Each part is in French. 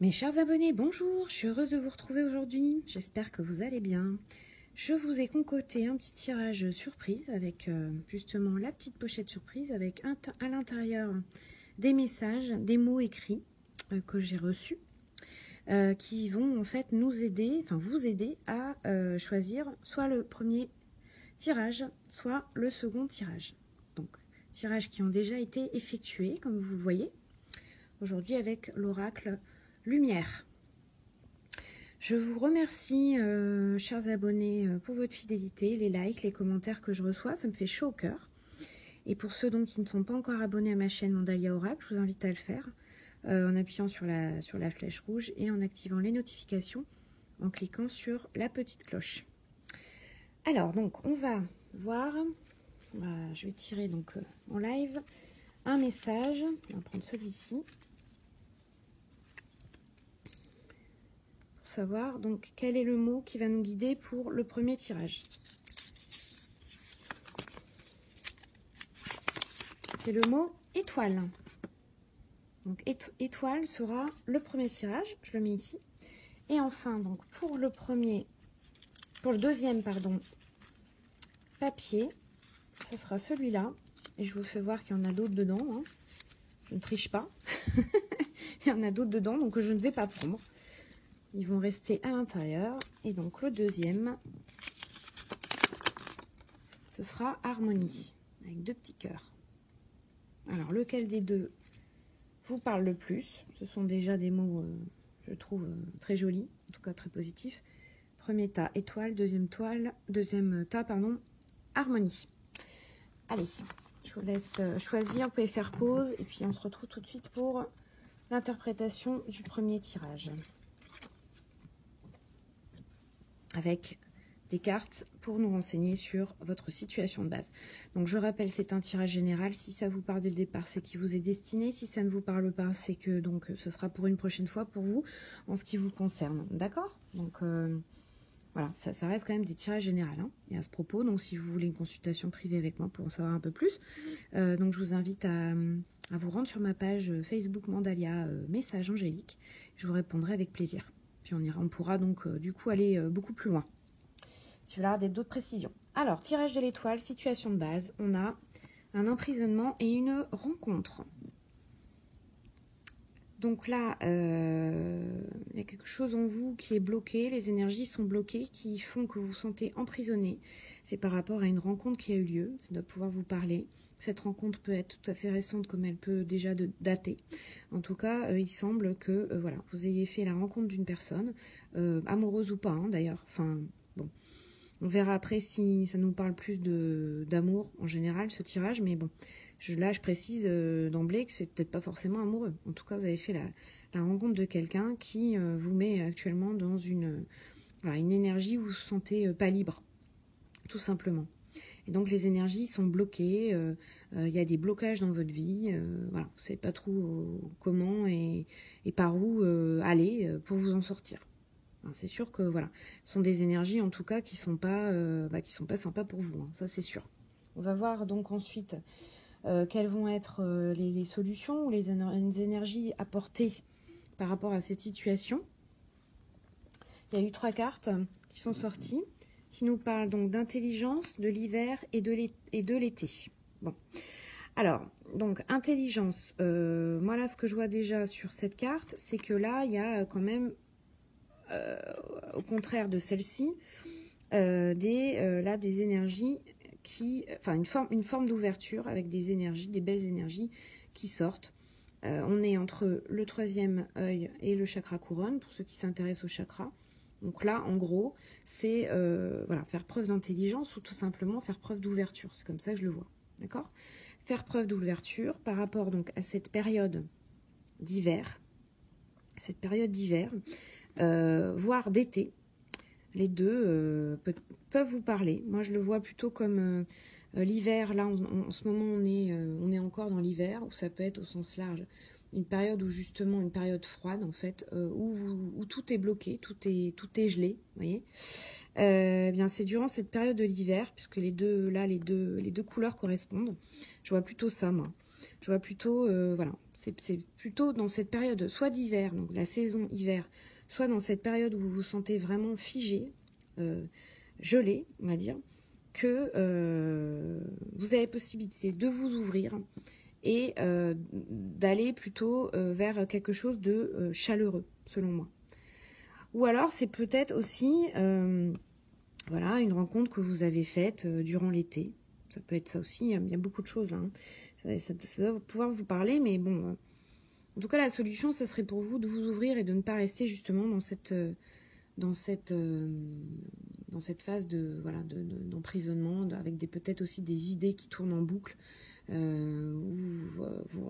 Mes chers abonnés, bonjour, je suis heureuse de vous retrouver aujourd'hui, j'espère que vous allez bien. Je vous ai concocté un petit tirage surprise avec justement la petite pochette surprise avec à l'intérieur des messages, des mots écrits que j'ai reçus qui vont en fait nous aider, enfin vous aider à choisir soit le premier tirage, soit le second tirage. Donc, tirages qui ont déjà été effectués, comme vous le voyez, aujourd'hui avec l'oracle Lumière. Je vous remercie, chers abonnés, pour votre fidélité, les likes, les commentaires que je reçois, ça me fait chaud au cœur. Et pour ceux donc qui ne sont pas encore abonnés à ma chaîne Mandalia Oracle, je vous invite à le faire en appuyant sur la flèche rouge et en activant les notifications en cliquant sur la petite cloche. Alors donc on va voir, je vais tirer donc en live un message, on va prendre celui-ci. Savoir donc quel est le mot qui va nous guider pour le premier tirage. C'est le mot étoile. Donc étoile sera le premier tirage, je le mets ici. Et enfin donc pour le deuxième papier, ce sera celui-là. Et je vous fais voir qu'il y en a d'autres dedans, hein. Je ne triche pas. Il y en a d'autres dedans, donc je ne vais pas prendre. Ils vont rester à l'intérieur. Et donc, le deuxième, ce sera Harmonie, avec deux petits cœurs. Alors, lequel des deux vous parle le plus? Ce sont déjà des mots, je trouve, très jolis, en tout cas très positifs. Premier tas, étoile. Deuxième tas, Harmonie. Allez, je vous laisse choisir. Vous pouvez faire pause. Et puis, on se retrouve tout de suite pour l'interprétation du premier tirage. Avec des cartes pour nous renseigner sur votre situation de base. Donc je rappelle, c'est un tirage général. Si ça vous parle dès le départ, c'est qui vous est destiné. Si ça ne vous parle pas, c'est que donc ce sera pour une prochaine fois pour vous en ce qui vous concerne. D'accord? Donc voilà, ça reste quand même des tirages généraux. Hein. Et à ce propos, donc si vous voulez une consultation privée avec moi pour en savoir un peu plus, donc je vous invite à vous rendre sur ma page Facebook Mandalia Message Angélique. Je vous répondrai avec plaisir. Puis on pourra donc du coup aller beaucoup plus loin. Si vous voulez d'autres précisions. Alors, tirage de l'étoile, situation de base. On a un emprisonnement et une rencontre. Donc là, il y a quelque chose en vous qui est bloqué. Les énergies sont bloquées qui font que vous vous sentez emprisonné. C'est par rapport à une rencontre qui a eu lieu. Ça doit pouvoir vous parler. Cette rencontre peut être tout à fait récente comme elle peut déjà dater. En tout cas, il semble que voilà, vous ayez fait la rencontre d'une personne, amoureuse ou pas hein, d'ailleurs. Enfin, bon, on verra après si ça nous parle plus d'amour en général, ce tirage. Mais bon, là, je précise d'emblée que c'est peut-être pas forcément amoureux. En tout cas, vous avez fait la rencontre de quelqu'un qui vous met actuellement dans une énergie où vous vous sentez pas libre, tout simplement. Et donc les énergies sont bloquées, il y a des blocages dans votre vie, voilà, vous ne savez pas trop comment et par où aller pour vous en sortir. C'est sûr que voilà, ce sont des énergies en tout cas qui sont pas sympas pour vous, hein, ça c'est sûr. On va voir donc ensuite quelles vont être les solutions ou les énergies apportées par rapport à cette situation. Il y a eu 3 cartes qui sont sorties, qui nous parle donc d'intelligence, de l'hiver et de l'été. Bon, alors, donc intelligence, moi là ce que je vois déjà sur cette carte, c'est que là il y a quand même, au contraire de celle-ci, des énergies qui, enfin une forme d'ouverture avec des énergies, des belles énergies qui sortent. On est entre le 3e œil et le chakra couronne, pour ceux qui s'intéressent au chakra. Donc là, en gros, c'est voilà, faire preuve d'intelligence ou tout simplement faire preuve d'ouverture. C'est comme ça que je le vois. D'accord? Faire preuve d'ouverture par rapport donc à cette période d'hiver. Voire d'été. Les deux peuvent vous parler. Moi, je le vois plutôt comme l'hiver. Là, en ce moment, on est encore dans l'hiver, où ça peut être au sens large. Une période où justement, une période froide en fait, où tout est bloqué, tout est gelé, vous voyez. Bien, c'est durant cette période de l'hiver, puisque les deux couleurs correspondent. Je vois plutôt ça, moi. Je vois plutôt, voilà, c'est plutôt dans cette période, soit d'hiver, donc la saison hiver, soit dans cette période où vous vous sentez vraiment figé, gelé, on va dire, que vous avez possibilité de vous ouvrir et d'aller plutôt vers quelque chose de chaleureux, selon moi. Ou alors, c'est peut-être aussi voilà, une rencontre que vous avez faite durant l'été. Ça peut être ça aussi, il y a beaucoup de choses. Hein. Ça doit pouvoir vous parler, mais bon. En tout cas, la solution, ça serait pour vous de vous ouvrir et de ne pas rester justement dans cette phase de voilà d'emprisonnement, avec peut-être aussi des idées qui tournent en boucle, où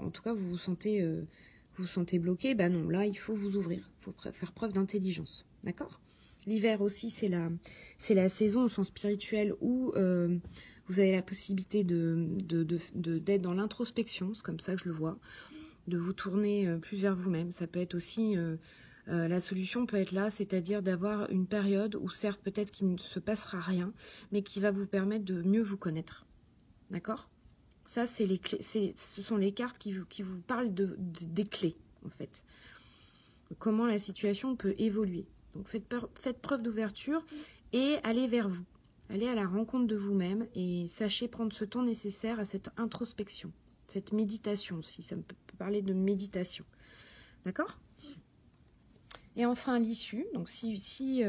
en tout cas vous vous sentez bloqué. Ben non, là il faut vous ouvrir, il faut faire preuve d'intelligence, d'accord? L'hiver aussi, c'est la saison au sens spirituel où vous avez la possibilité d'être dans l'introspection, c'est comme ça que je le vois, de vous tourner plus vers vous-même. Ça peut être aussi, la solution peut être là, c'est-à-dire d'avoir une période où certes peut-être qu'il ne se passera rien, mais qui va vous permettre de mieux vous connaître. D'accord? Ça, c'est les clés, ce sont les cartes qui vous parlent des clés, en fait. Comment la situation peut évoluer. Donc faites preuve d'ouverture et allez vers vous. Allez à la rencontre de vous-même et sachez prendre ce temps nécessaire à cette introspection, cette méditation aussi. Ça me peut parler de méditation. D'accord? Et enfin l'issue. Donc si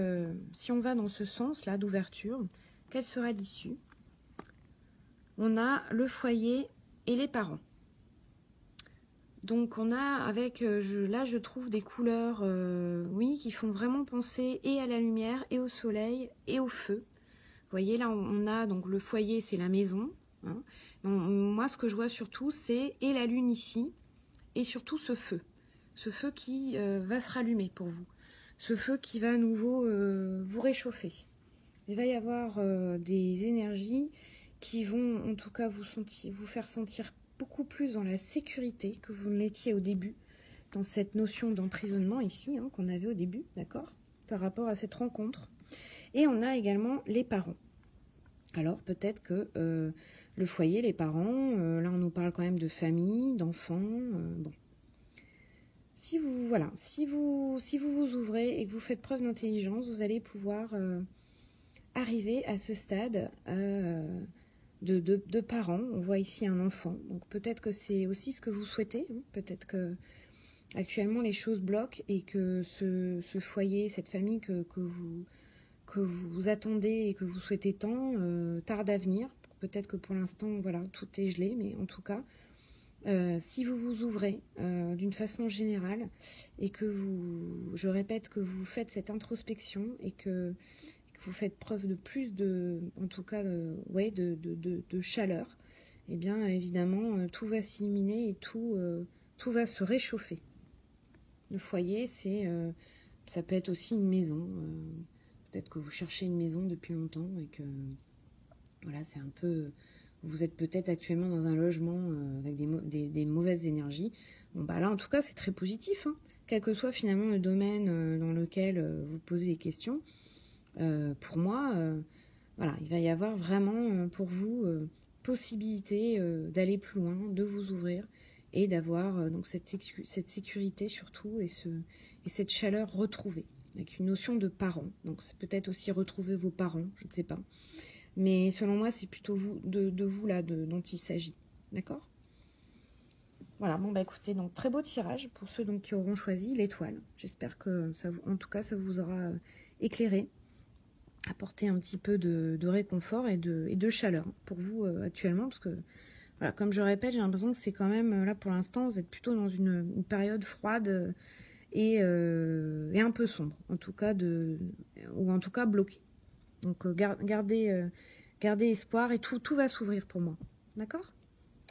on va dans ce sens-là d'ouverture, quelle sera l'issue? On a le foyer et les parents. Donc on a avec, là je trouve des couleurs, oui, qui font vraiment penser et à la lumière, et au soleil, et au feu. Vous voyez là on a donc le foyer, c'est la maison. Hein. Donc, moi ce que je vois surtout c'est et la lune ici, et surtout ce feu qui va se rallumer pour vous. Ce feu qui va à nouveau vous réchauffer. Il va y avoir des énergies qui vont en tout cas vous faire sentir beaucoup plus dans la sécurité que vous ne l'étiez au début, dans cette notion d'emprisonnement ici, hein, qu'on avait au début, d'accord, par rapport à cette rencontre. Et on a également les parents. Alors peut-être que le foyer, les parents, là on nous parle quand même de famille, d'enfants, bon. Si vous vous ouvrez et que vous faites preuve d'intelligence, vous allez pouvoir arriver à ce stade de parents. On voit ici un enfant, donc peut-être que c'est aussi ce que vous souhaitez. Hein. Peut-être que actuellement les choses bloquent et que ce foyer, cette famille que vous attendez et que vous souhaitez tant, tarde à venir. Peut-être que pour l'instant, voilà, tout est gelé, mais en tout cas, si vous vous ouvrez d'une façon générale et que je répète, que vous faites cette introspection et que vous faites preuve de plus en tout cas, ouais, de chaleur, eh bien évidemment tout va s'illuminer et tout va se réchauffer. Le foyer, ça peut être aussi une maison. Peut-être que vous cherchez une maison depuis longtemps et que voilà, c'est un peu. Vous êtes peut-être actuellement dans un logement avec des mauvaises énergies. Bon, bah là, en tout cas, c'est très positif. Hein. Quel que soit finalement le domaine dans lequel vous posez des questions, pour moi, voilà, il va y avoir vraiment pour vous possibilité d'aller plus loin, de vous ouvrir et d'avoir donc cette sécurité surtout et cette chaleur retrouvée, avec une notion de parents. Donc c'est peut-être aussi retrouver vos parents, je ne sais pas. Mais selon moi, c'est plutôt de vous là dont il s'agit. D'accord? Voilà, bon bah écoutez, donc très beau tirage pour ceux donc, qui auront choisi l'étoile. J'espère que en tout cas ça vous aura éclairé, apporté un petit peu de réconfort et de chaleur pour vous actuellement, parce que voilà, comme je répète, j'ai l'impression que c'est quand même là pour l'instant, vous êtes plutôt dans une période froide et un peu sombre, en tout cas ou en tout cas bloquée. Donc gardez espoir et tout va s'ouvrir pour moi. D'accord?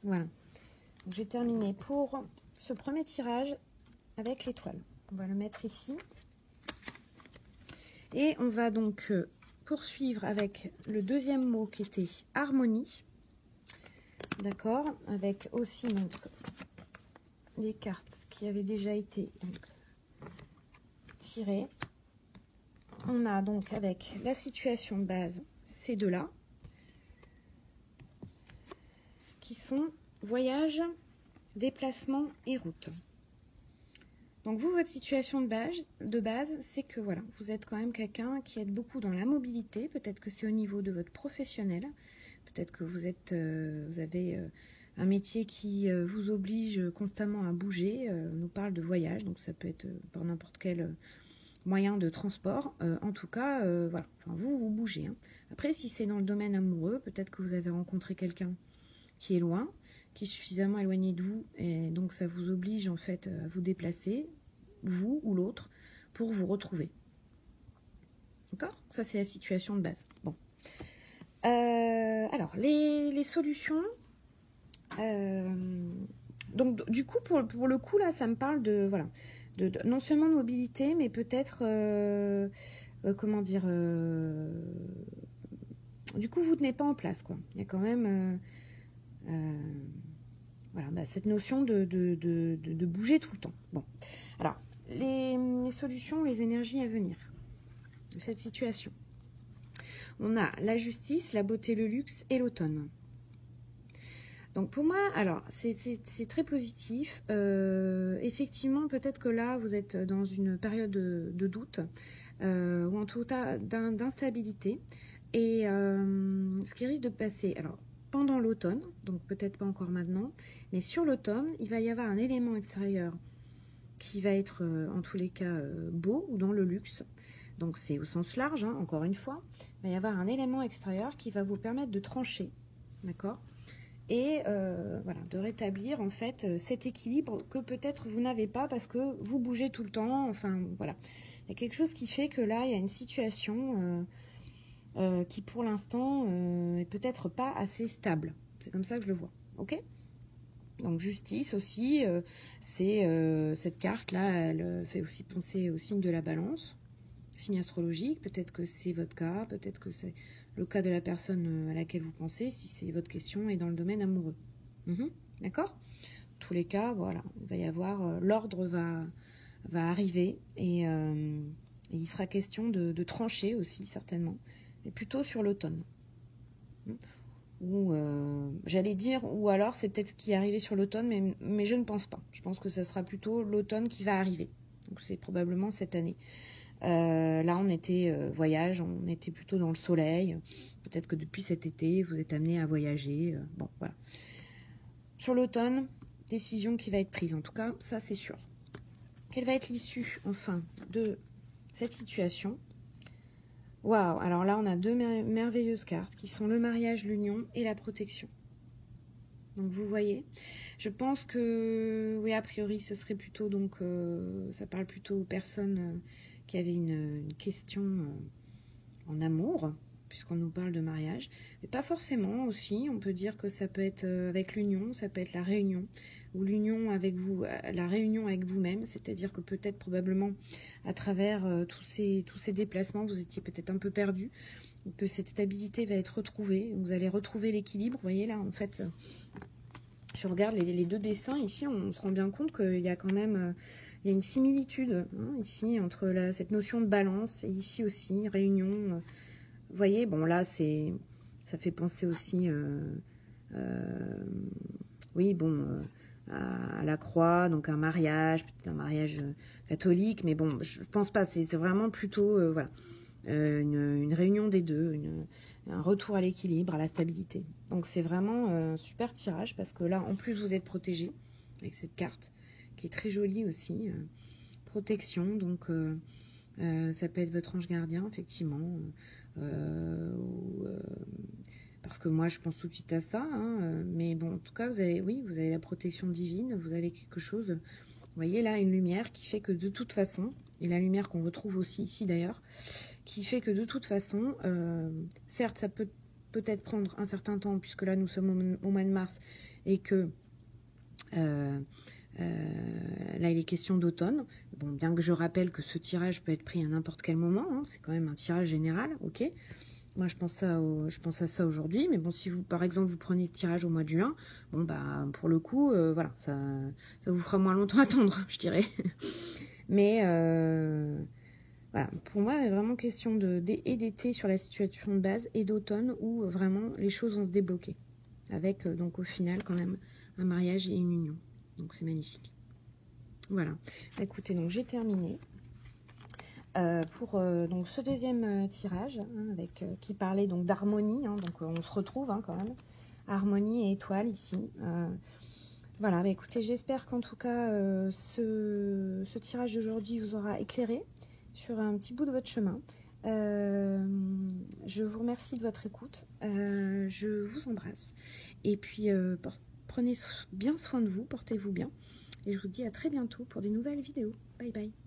Voilà. J'ai terminé pour ce premier tirage avec l'étoile. On va le mettre ici. Et on va donc poursuivre avec le deuxième mot qui était harmonie. D'accord? Avec aussi donc les cartes qui avaient déjà été donc tirées. On a donc avec la situation de base ces deux-là qui sont voyage déplacement et route. Donc vous, votre situation de base, c'est que voilà, vous êtes quand même quelqu'un qui est beaucoup dans la mobilité. Peut-être que c'est au niveau de votre professionnel. Peut-être que vous avez un métier qui vous oblige constamment à bouger. On nous parle de voyage, donc ça peut être par n'importe quel moyen de transport. En tout cas, voilà, enfin, vous bougez. Hein. Après, si c'est dans le domaine amoureux, peut-être que vous avez rencontré quelqu'un qui est loin, qui est suffisamment éloigné de vous, et donc ça vous oblige en fait à vous déplacer, vous ou l'autre, pour vous retrouver. D'accord? Ça, c'est la situation de base. Bon. Alors, les solutions. Donc, du coup, pour le coup, là, ça me parle de, voilà, non seulement de mobilité, mais peut-être, comment dire, du coup, vous tenez pas en place, quoi. Il y a quand même, voilà, bah, cette notion de bouger tout le temps. Bon, alors, les solutions, les énergies à venir de cette situation. On a la justice, la beauté, le luxe et l'automne. Donc pour moi, alors c'est très positif. Effectivement, peut-être que là, vous êtes dans une période de doute, ou en tout cas d'instabilité. Et ce qui risque de passer, alors pendant l'automne, donc peut-être pas encore maintenant, mais sur l'automne, il va y avoir un élément extérieur qui va être en tous les cas beau ou dans le luxe. Donc c'est au sens large, hein, encore une fois. Il va y avoir un élément extérieur qui va vous permettre de trancher, d'accord ? Et voilà, de rétablir en fait cet équilibre que peut-être vous n'avez pas parce que vous bougez tout le temps. Enfin voilà, il y a quelque chose qui fait que là il y a une situation qui pour l'instant est peut-être pas assez stable. C'est comme ça que je le vois. Ok ? Donc justice aussi, c'est cette carte là, elle fait aussi penser au signe de la Balance, signe astrologique. Peut-être que c'est votre cas, peut-être que c'est le cas de la personne à laquelle vous pensez, si c'est votre question est dans le domaine amoureux. D'accord ? En tous les cas, voilà, il va y avoir, l'ordre va arriver et il sera question de trancher aussi certainement, mais plutôt sur l'automne. Ou j'allais dire, ou alors c'est peut-être ce qui est arrivé sur l'automne, mais je ne pense pas. Je pense que ça sera plutôt l'automne qui va arriver. Donc c'est probablement cette année. Là, on était voyage, on était plutôt dans le soleil. Peut-être que depuis cet été, vous êtes amené à voyager. Bon, voilà. Sur l'automne, décision qui va être prise. En tout cas, ça, c'est sûr. Quelle va être l'issue, enfin, de cette situation ? Waouh, alors là, on a deux merveilleuses cartes qui sont le mariage, l'union et la protection. Donc, vous voyez, je pense que, oui, a priori, ce serait plutôt, donc, ça parle plutôt aux personnes qui avaient une question en amour, puisqu'on nous parle de mariage, mais pas forcément aussi. On peut dire que ça peut être avec l'union, ça peut être la réunion, ou l'union avec vous, la réunion avec vous-même, c'est-à-dire que peut-être probablement à travers tous ces déplacements, vous étiez peut-être un peu perdu, que cette stabilité va être retrouvée, vous allez retrouver l'équilibre. Vous voyez là, en fait, si on regarde les deux dessins ici, on se rend bien compte qu'il y a quand même il y a une similitude ici entre cette notion de balance et ici aussi réunion. Vous voyez, bon là ça fait penser aussi, oui bon, à la croix, donc un mariage, peut-être un mariage catholique, mais bon, je pense pas. C'est vraiment plutôt voilà une réunion des deux, un retour à l'équilibre, à la stabilité. Donc c'est vraiment un super tirage parce que là, en plus, vous êtes protégé avec cette carte qui est très jolie aussi. Protection, donc ça peut être votre ange gardien, effectivement. Parce que moi, je pense tout de suite à ça. Mais bon, en tout cas, vous avez la protection divine, vous avez quelque chose. Vous voyez là, une lumière qui fait que de toute façon, et la lumière qu'on retrouve aussi ici d'ailleurs, qui fait que de toute façon, certes, ça peut peut-être prendre un certain temps, puisque là, nous sommes au mois de mars, et que là, il est question d'automne. Bon, bien que je rappelle que ce tirage peut être pris à n'importe quel moment, c'est quand même un tirage général, ok. Moi, je pense à ça aujourd'hui, mais bon, si vous, par exemple, vous prenez ce tirage au mois de juin, bon, bah, pour le coup, voilà, ça vous fera moins longtemps attendre, je dirais. Mais voilà, pour moi, il est vraiment question d'été sur la situation de base et d'automne où vraiment les choses vont se débloquer. Avec, donc, au final, quand même, un mariage et une union. Donc c'est magnifique. Voilà. Écoutez, donc j'ai terminé. Pour donc ce deuxième tirage, hein, avec, qui parlait donc d'harmonie, hein, donc on se retrouve hein, quand même, harmonie et étoile ici. Voilà, bah, écoutez, j'espère qu'en tout cas ce tirage d'aujourd'hui vous aura éclairé sur un petit bout de votre chemin. Je vous remercie de votre écoute, je vous embrasse et puis prenez bien soin de vous, portez-vous bien et je vous dis à très bientôt pour des nouvelles vidéos. Bye bye.